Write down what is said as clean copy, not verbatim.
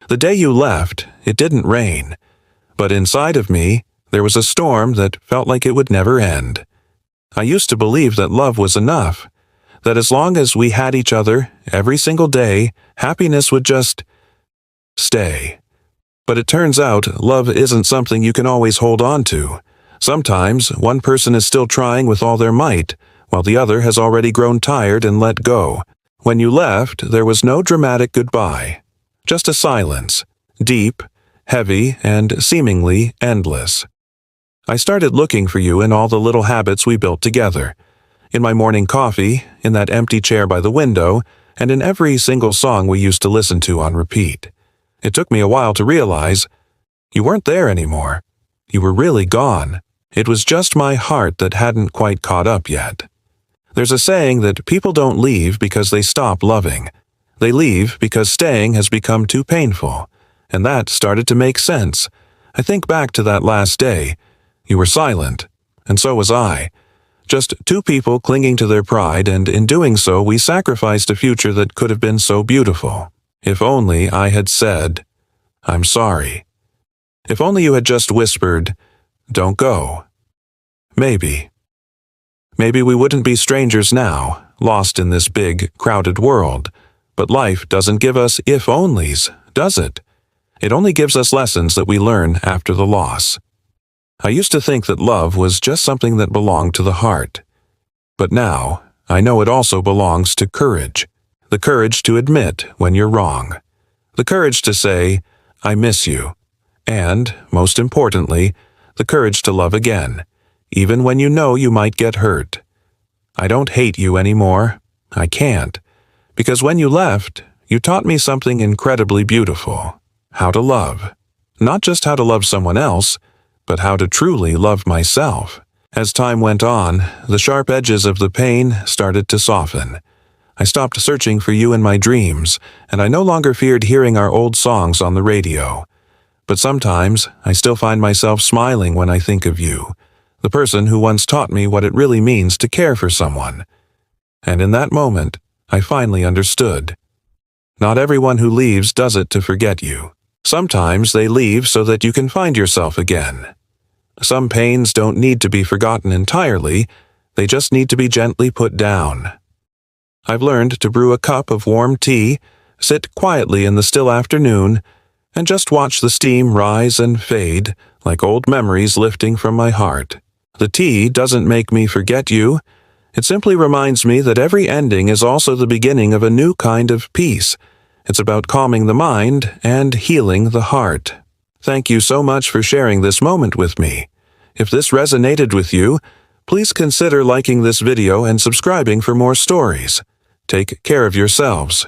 The day you left, it didn't rain, but inside of me, there was a storm that felt like it would never end. I used to believe that love was enough, that as long as we had each other every single day, happiness would just stay. But it turns out love isn't something you can always hold on to. Sometimes one person is still trying with all their might, while the other has already grown tired and let go. When you left, there was no dramatic goodbye, just a silence, deep, heavy, and seemingly endless. I started looking for you in all the little habits we built together, in my morning coffee, in that empty chair by the window, and in every single song we used to listen to on repeat. It took me a while to realize you weren't there anymore. You were really gone. It was just my heart that hadn't quite caught up yet. There's a saying that people don't leave because they stop loving. They leave because staying has become too painful. And that started to make sense. I think back to that last day. You were silent, and so was I. Just two people clinging to their pride, and in doing so we sacrificed a future that could have been so beautiful. If only I had said, "I'm sorry." If only you had just whispered, "Don't go." Maybe. Maybe we wouldn't be strangers now, lost in this big, crowded world. But life doesn't give us if-onlys, does it? It only gives us lessons that we learn after the loss. I used to think that love was just something that belonged to the heart. But now, I know it also belongs to courage. The courage to admit when you're wrong. The courage to say, "I miss you." And, most importantly, the courage to love again, even when you know you might get hurt. I don't hate you anymore. I can't. Because when you left, you taught me something incredibly beautiful. How to love. Not just how to love someone else, but how to truly love myself. As time went on, the sharp edges of the pain started to soften. I stopped searching for you in my dreams, and I no longer feared hearing our old songs on the radio. But sometimes, I still find myself smiling when I think of you, the person who once taught me what it really means to care for someone. And in that moment, I finally understood. Not everyone who leaves does it to forget you. Sometimes they leave so that you can find yourself again. Some pains don't need to be forgotten entirely, they just need to be gently put down. I've learned to brew a cup of warm tea, sit quietly in the still afternoon, and just watch the steam rise and fade like old memories lifting from my heart. The tea doesn't make me forget you. It simply reminds me that every ending is also the beginning of a new kind of peace. It's about calming the mind and healing the heart. Thank you so much for sharing this moment with me. If this resonated with you, please consider liking this video and subscribing for more stories. Take care of yourselves.